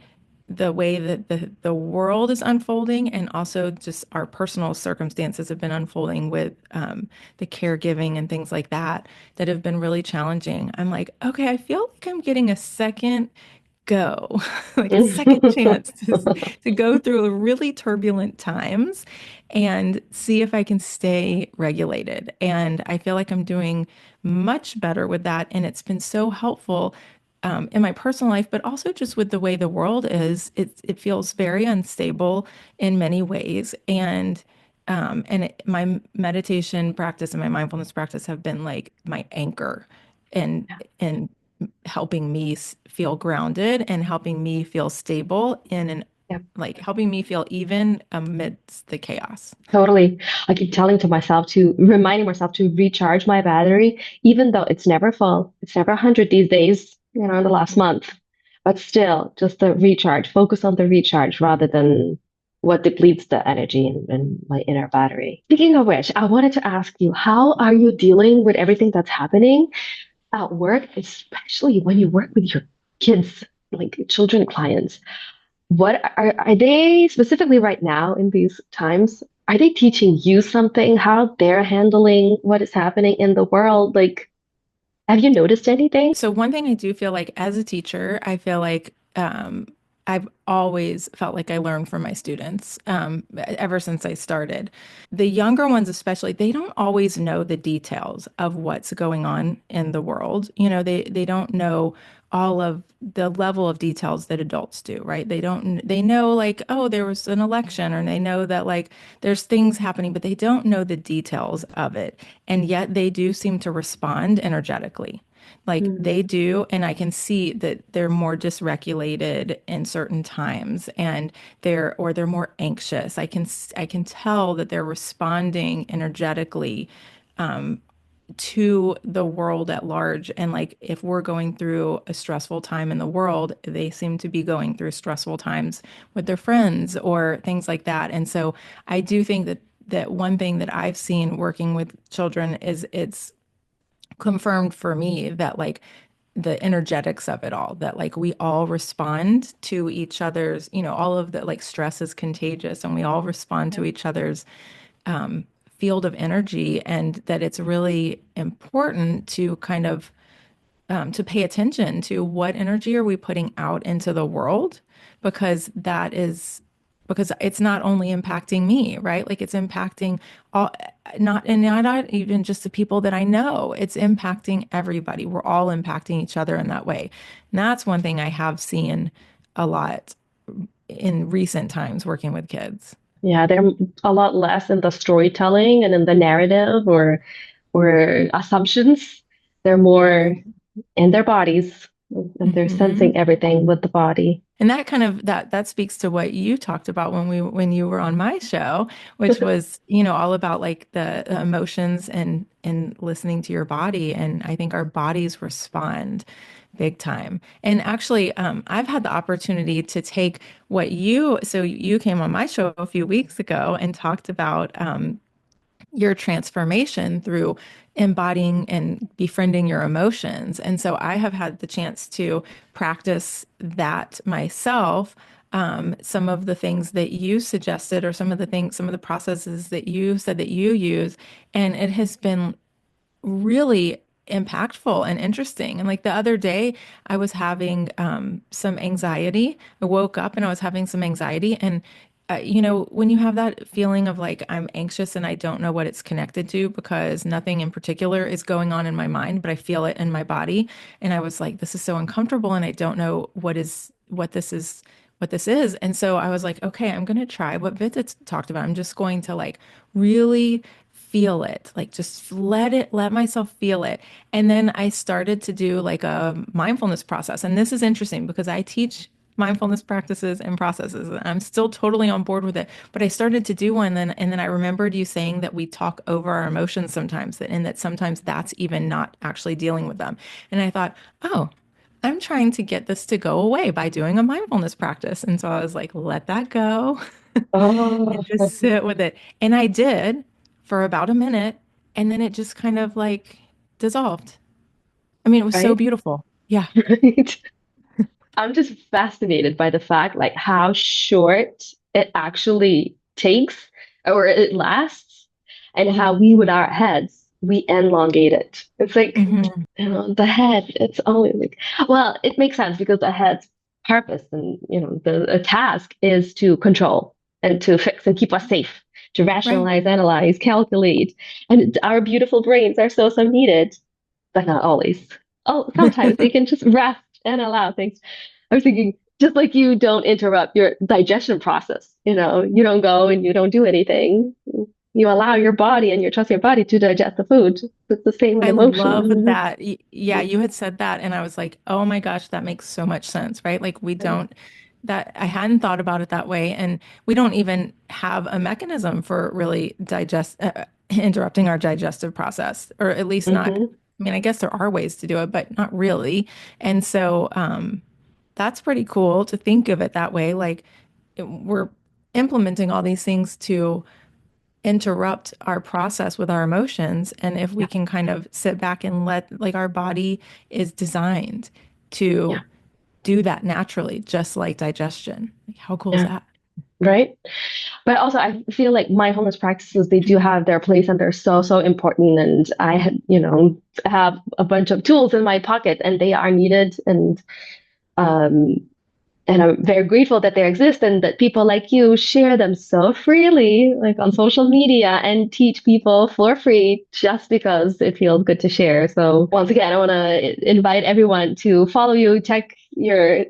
the way that the world is unfolding and also just our personal circumstances have been unfolding with the caregiving and things like that that have been really challenging. I'm like, okay, I feel like I'm getting a second go, like a second chance to go through really turbulent times and see if I can stay regulated. And I feel like I'm doing much better with that. And it's been so helpful in my personal life, but also just with the way the world is. It feels very unstable in many ways. My meditation practice and my mindfulness practice have been like my anchor and and helping me feel grounded and helping me feel stable in like helping me feel even amidst the chaos. Totally. I keep telling to myself to reminding myself to recharge my battery, even though it's never full. It's never 100 these days, in the last month. But still, just the recharge, focus on the recharge rather than what depletes the energy in my inner battery. Speaking of which, I wanted to ask you, how are you dealing with everything that's happening at work, especially when you work with your kids, like children clients? What are they specifically right now in these times? Are they teaching you something? How they're handling what is happening in the world? Like, have you noticed anything? So one thing I do feel like as a teacher, I feel like I've always felt like I learn from my students ever since I started. The younger ones, especially, they don't always know the details of what's going on in the world. They don't know all of the level of details that adults do, right? They know like, oh, there was an election, or they know that like there's things happening, but they don't know the details of it. And yet they do seem to respond energetically. Like Mm, they do, and I can see that they're more dysregulated in certain times, and they're more anxious. I can tell that they're responding energetically to the world at large. And like if we're going through a stressful time in the world, they seem to be going through stressful times with their friends or things like that. And so I do think that one thing that I've seen working with children is it's confirmed for me that like the energetics of it all, that like we all respond to each other's, all of the like stress is contagious, and we all respond yeah. to each other's field of energy, and that it's really important to kind of to pay attention to what energy are we putting out into the world, because because it's not only impacting me, right? Like it's impacting all, not even just the people that I know. It's impacting everybody. We're all impacting each other in that way. And that's one thing I have seen a lot in recent times working with kids. Yeah, they're a lot less in the storytelling and in the narrative or assumptions. They're more in their bodies and they're Mhm. sensing everything with the body. And that kind of that speaks to what you talked about when you were on my show, which was, all about like the emotions and listening to your body. And I think our bodies respond big time. And actually, I've had the opportunity to take so you came on my show a few weeks ago and talked about your transformation through embodying and befriending your emotions. And so I have had the chance to practice that myself. Some of the things that you suggested, or some of the processes that you said that you use, and it has been really impactful and interesting. And like the other day, I was having some anxiety. I woke up and I was having some anxiety. And, when you have that feeling of like I'm anxious and I don't know what it's connected to because nothing in particular is going on in my mind, but I feel it in my body. And I was like, this is so uncomfortable and I don't know what this is. And so I was like, okay, I'm going to try what Vita talked about. I'm just going to like really feel it, like just let myself feel it. And then I started to do like a mindfulness process. And this is interesting because I teach mindfulness practices and processes. And I'm still totally on board with it. But I started to do one, and then I remembered you saying that we talk over our emotions sometimes, and that sometimes that's even not actually dealing with them. And I thought, oh, I'm trying to get this to go away by doing a mindfulness practice. And so I was like, let that go Oh, and just sit with it. And I did for about a minute, and then it just kind of like dissolved. I mean, it was so right? beautiful. Yeah. Right. I'm just fascinated by the fact like how short it actually takes or it lasts and how we with our heads we elongate it. It's like, Hmm. the head, it's only like well, it makes sense because the head's purpose and the task is to control and to fix and keep us safe, to Right. rationalize, analyze, calculate. And our beautiful brains are so needed, but not always. Oh, sometimes they can just rest and allow things. I was thinking, just like you don't interrupt your digestion process, you don't go and you don't do anything. You allow your body and you trust your body to digest the food. It's the same with I love emotion. that. Yeah, you had said that, and I was like, oh my gosh, that makes so much sense, right? Like we Right. don't. that I hadn't thought about it that way. And we don't even have a mechanism for really interrupting our digestive process, or at least not. Hmm. I mean, I guess there are ways to do it, but not really. And so that's pretty cool to think of it that way. Like we're implementing all these things to interrupt our process with our emotions. And if we Yeah. can kind of sit back and let, like, our body is designed Yeah. to do that naturally, just like digestion. Like, how cool is Yeah. that? Right. But also, I feel like mindfulness practices, they do have their place and they're so, so important. And I had, have a bunch of tools in my pocket and they are needed. Um, and I'm very grateful that they exist and that people like you share them so freely, like on social media, and teach people for free just because it feels good to share. So once again, I want to invite everyone to follow you, check your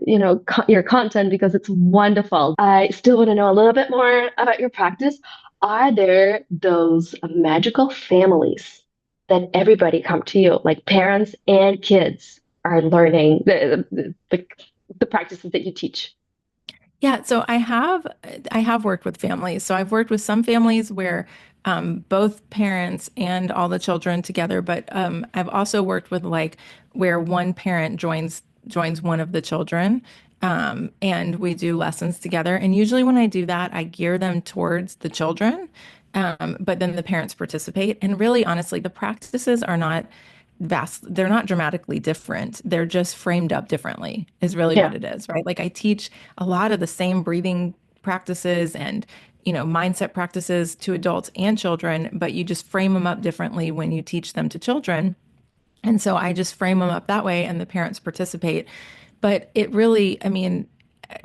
content because it's wonderful. I still want to know a little bit more about your practice. Are there those magical families that everybody come to you, like parents and kids are learning the practices that you teach? Yeah, so I have worked with families. So I've worked with some families where both parents and all the children together, but I've also worked with, like, where one parent joins one of the children, and we do lessons together. And usually when I do that, I gear them towards the children, but then the parents participate. And really, honestly, the practices are not they're not dramatically different. They're just framed up differently, is really Yeah. what it is, right? Like, I teach a lot of the same breathing practices and, mindset practices to adults and children, but you just frame them up differently when you teach them to children. And so I just frame them up that way and the parents participate. But it really, I mean,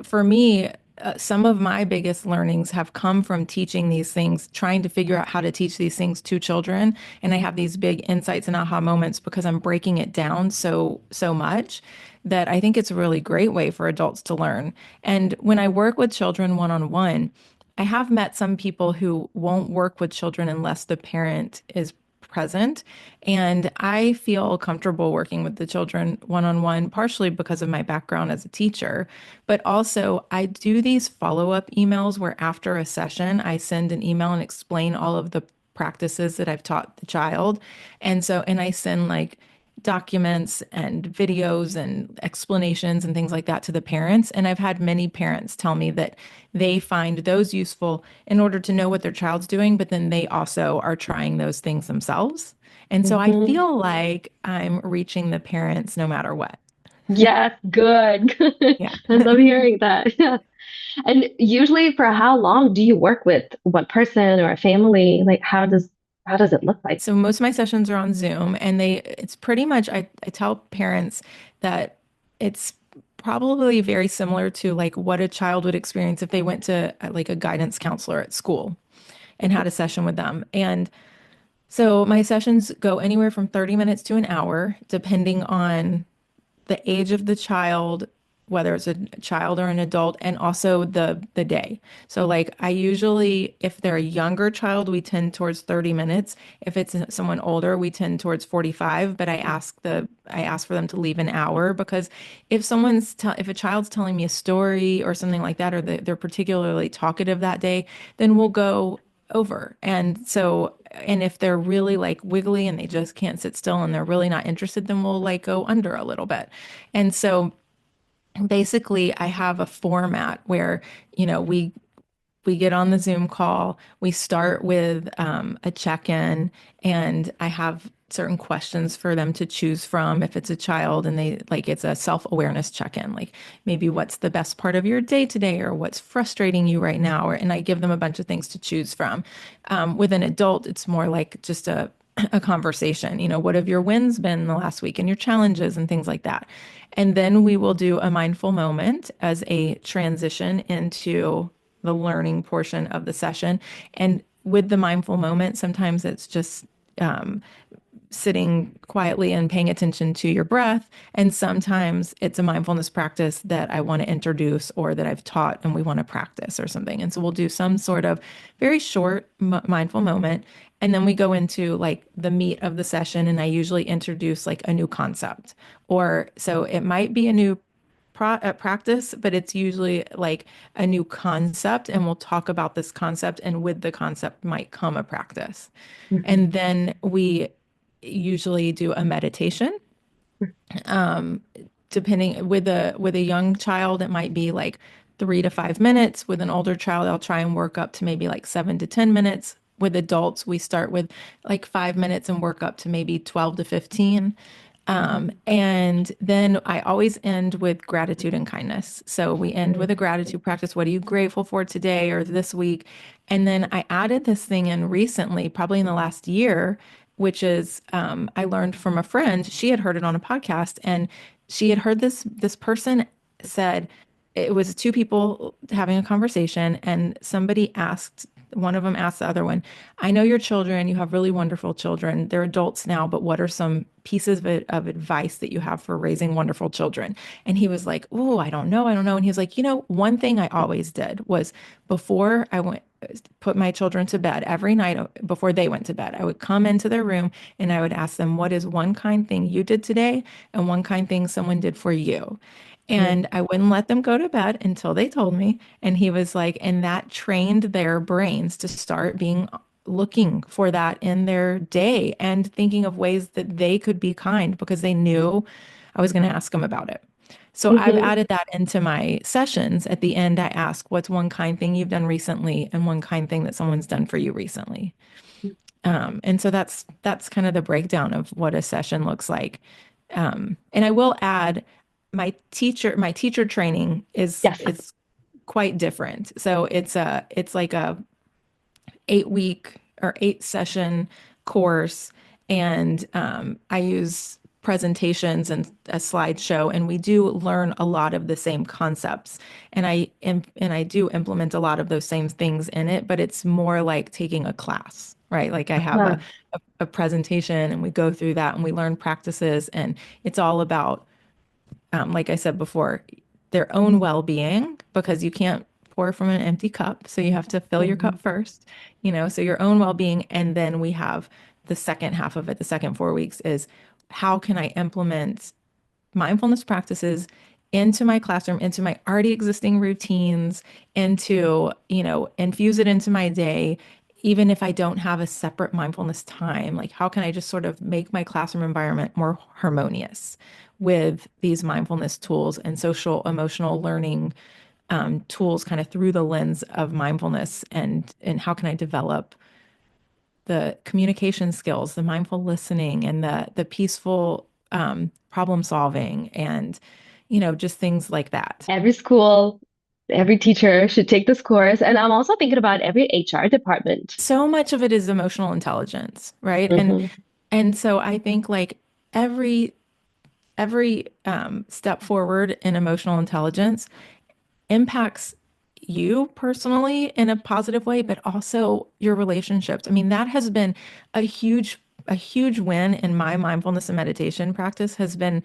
for me, some of my biggest learnings have come from teaching these things, trying to figure out how to teach these things to children. And I have these big insights and aha moments because I'm breaking it down so much that I think it's a really great way for adults to learn. And when I work with children one on one, I have met some people who won't work with children unless the parent is present. And I feel comfortable working with the children one on one, partially because of my background as a teacher. But also, I do these follow up emails where after a session, I send an email and explain all of the practices that I've taught the child. And I send, like, documents and videos and explanations and things like that to the parents. And I've had many parents tell me that they find those useful in order to know what their child's doing, but then they also are trying those things themselves. And so I Hmm. feel like I'm reaching the parents no matter what. Yes, good. Yeah. I love hearing that. Yeah. And usually for how long do you work with one person or a family? Like how does it look like? So most of my sessions are on Zoom, and it's pretty much, I tell parents that it's probably very similar to, like, what a child would experience if they went to like a guidance counselor at school and had a session with them. And so my sessions go anywhere from 30 minutes to an hour, depending on the age of the child, whether it's a child or an adult, and also the day. So, like, I usually, if they're a younger child, we tend towards 30 minutes. If it's someone older, we tend towards 45, but I ask for them to leave an hour, because if a child's telling me a story or something like that, or they're particularly talkative that day, then we'll go over. And if they're really, like, wiggly and they just can't sit still and they're really not interested, then we'll, like, go under a little bit. And so basically, I have a format where, we get on the Zoom call, we start with a check-in, and I have certain questions for them to choose from if it's a child, and it's a self-awareness check-in, like, maybe what's the best part of your day today, or what's frustrating you right now, and I give them a bunch of things to choose from. With an adult, it's more like just a conversation. What have your wins been the last week and your challenges and things like that. And then we will do a mindful moment as a transition into the learning portion of the session. And with the mindful moment, sometimes it's just um, sitting quietly and paying attention to your breath. And sometimes it's a mindfulness practice that I want to introduce or that I've taught and we want to practice or something. And so we'll do some sort of very short mindful moment. And then we go into, like, the meat of the session. And I usually introduce, like, a new concept. Or so it might be a new practice, but it's usually like a new concept, and we'll talk about this concept, and with the concept might come a practice. Mhm. And then we usually do a meditation. Um, Depending with a young child, it might be like 3 to 5 minutes. With an older child, I'll try and work up to maybe like 7 to 10 minutes. With adults, we start with like 5 minutes and work up to maybe 12 to 15. And then I always end with gratitude and kindness. So we end with a gratitude practice. What are you grateful for today or this week? And then I added this thing in recently, probably in the last year, which is I learned from a friend. She had heard it on a podcast, and she had heard this person said it was two people having a conversation, and somebody asked one of them asked the other one, I know your children, you have really wonderful children. They're adults now, but what are some pieces of advice that you have for raising wonderful children? And he was like, oh, I don't know. And he was like, one thing I always did was before I went, put my children to bed every night before they went to bed, I would come into their room and I would ask them, what is one kind thing you did today and one kind thing someone did for you? And I wouldn't let them go to bed until they told me. And he was like, and that trained their brains to start being looking for that in their day and thinking of ways that they could be kind because they knew I was going to ask them about it. So I've Mhm. added that into my sessions. At the end, I ask, what's one kind thing you've done recently and one kind thing that someone's done for you recently? And so that's kind of the breakdown of what a session looks like. And I will add, my teacher training Yes. is quite different. So it's like a 8 week or 8 session course, and I use presentations and a slideshow, and we do learn a lot of the same concepts, and I do implement a lot of those same things in it, but it's more like taking a class, right? Like I have Uh-huh. a presentation, and we go through that, and we learn practices, and it's all about like I said before, their own well-being, because you can't pour from an empty cup. So you have to fill your Mhm. cup first, so your own well-being. And then we have the second half of it, the second 4 weeks is how can I implement mindfulness practices into my classroom, into my already existing routines, into, infuse it into my day, even if I don't have a separate mindfulness time. Like, how can I just sort of make my classroom environment more harmonious with these mindfulness tools and social emotional learning tools kind of through the lens of mindfulness, and how can I develop the communication skills, the mindful listening, and the peaceful problem solving, and just things like that. Every school, every teacher should take this course. And I'm also thinking about every HR department. So much of it is emotional intelligence, right? And Hmm. and so I think like every step forward in emotional intelligence impacts you personally in a positive way, but also your relationships. I mean, that has been a huge win in my mindfulness and meditation practice has been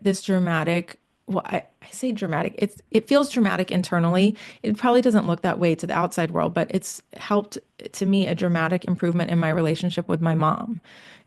this dramatic. Well, I say dramatic. It feels dramatic internally. It probably doesn't look that way to the outside world, but it's helped to me a dramatic improvement in my relationship with my mom.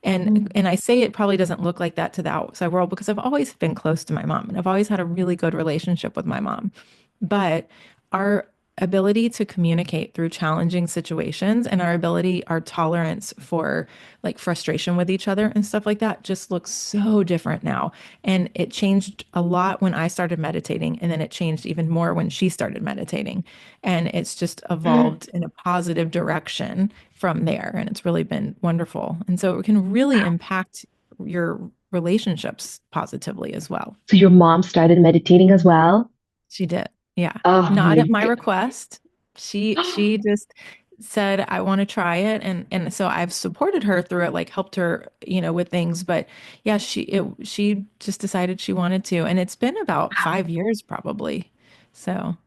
And I say it probably doesn't look like that to the outside world because I've always been close to my mom and I've always had a really good relationship with my mom. But our ability to communicate through challenging situations and our tolerance for like frustration with each other and stuff like that just looks so different now. And it changed a lot when I started meditating, and then it changed even more when she started meditating. And it's just evolved in a positive direction from there. And it's really been wonderful. And so it can really impact your relationships positively as well. So your mom started meditating as well? She did. Yeah. Oh Not at my my God. request. She just said, I want to try it. And so I've supported her through it, like helped her, with things. But yeah, she just decided she wanted to. And it's been about 5 years probably. So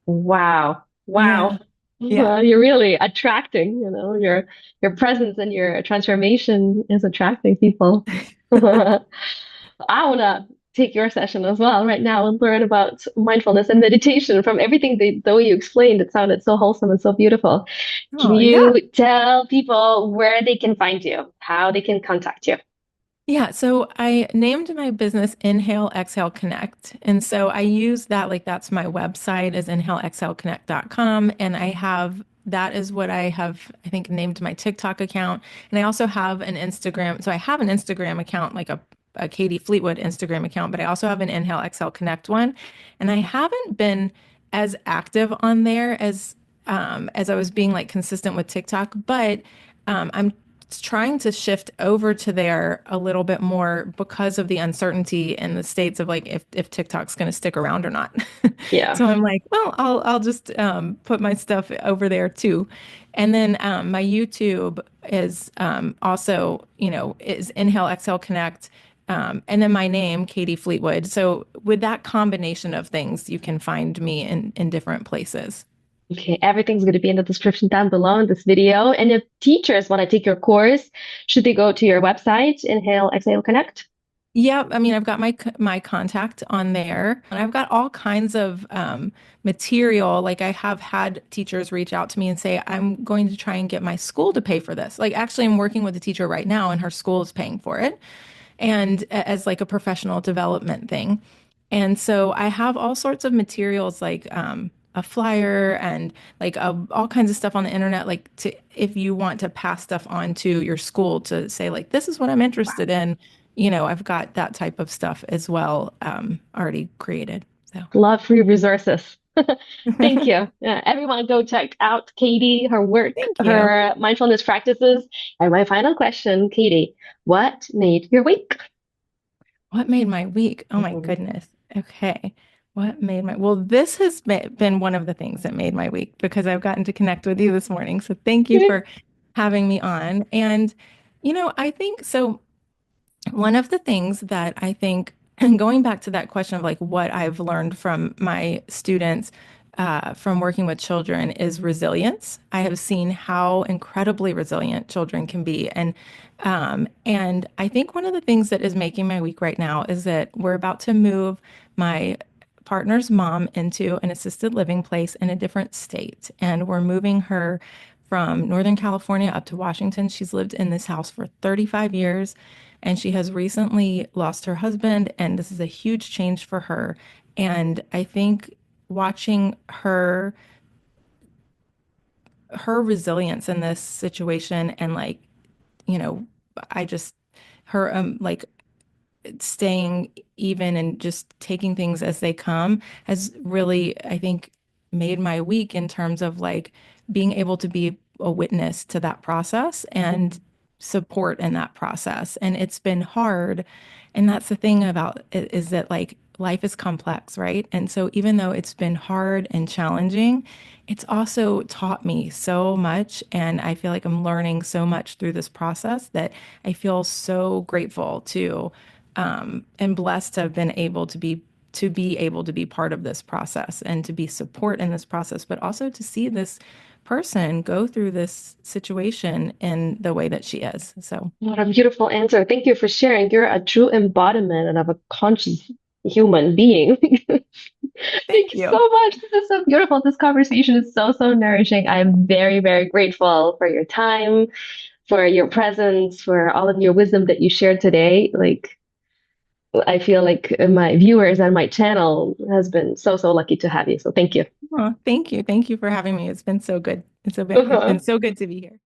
Wow. yeah. Wow. Yeah. You're really attracting, your presence and your transformation is attracting people. I wanna take your session as well right now and learn about mindfulness and meditation from everything the way you explained. It sounded so wholesome and so beautiful. Can Oh, yeah. you tell people where they can find you, how they can contact you? Yeah, so I named my business Inhale, Exhale, Connect. And so I use that, like that's my website is inhaleexhaleconnect.com. And I have that is what I have, I think, named my TikTok account. And I also have an Instagram. So I have an Instagram account, like a Katie Fleetwood Instagram account, but I also have an Inhale, Exhale, Connect one. And I haven't been as active on there as I was being like consistent with TikTok, but I'm trying to shift over to there a little bit more because of the uncertainty in the states of like if TikTok's going to stick around or not. Yeah. So I'm like, well, I'll just put my stuff over there too. And then my YouTube is also, is Inhale, Exhale, Connect. And then my name, Katie Fleetwood. So with that combination of things, you can find me in different places. Okay, everything's going to be in the description down below in this video. And if teachers want to take your course, should they go to your website, Inhale, Exhale, Connect? Yeah, I mean, I've got my contact on there, and I've got all kinds of material. Like I have had teachers reach out to me and say, "I'm going to try and get my school to pay for this." Like actually, I'm working with a teacher right now, and her school is paying for it, and as like a professional development thing. And so I have all sorts of materials like a flyer and like all kinds of stuff on the internet, like to if you want to pass stuff on to your school to say like this is what I'm interested in, I've got that type of stuff as well already created. So Love free resources. Thank you. Yeah, everyone go check out Katie, her work, thank you. her mindfulness practices. And my final question, Katie, what made your week? What made my week? Oh my Mhm. goodness. Okay. What made my, well, this has been one of the things that made my week because I've gotten to connect with you this morning. So thank you for having me on. And, I think so. One of the things that I think, and going back to that question of like what I've learned from my students from working with children is resilience. I have seen how incredibly resilient children can be, and I think one of the things that is making my week right now is that we're about to move my partner's mom into an assisted living place in a different state, and we're moving her from Northern California up to Washington. She's lived in this house for 35 years and she has recently lost her husband, and this is a huge change for her. And I think watching her resilience in this situation and like, you know, I just her like staying even and just taking things as they come has really, I think, made my week in terms of like being able to be a witness to that process and support in that process. And it's been hard. And that's the thing about it is that like life is complex, right? And so even though it's been hard and challenging, it's also taught me so much. And I feel like I'm learning so much through this process that I feel so grateful to and blessed to have been able to be part of this process and to be support in this process, but also to see this person go through this situation in the way that she is. So What a beautiful answer. Thank you for sharing. You're a true embodiment of a conscious human being. Thank thank you so you. much. This is so beautiful. This conversation is so, so nourishing. I'm very, very grateful for your time, for your presence, for all of your wisdom that you shared today. Like, I feel like my viewers and my channel has been so, so lucky to have you. So thank you. Oh, thank you. Thank you for having me. It's been so good. It's been so good to be here.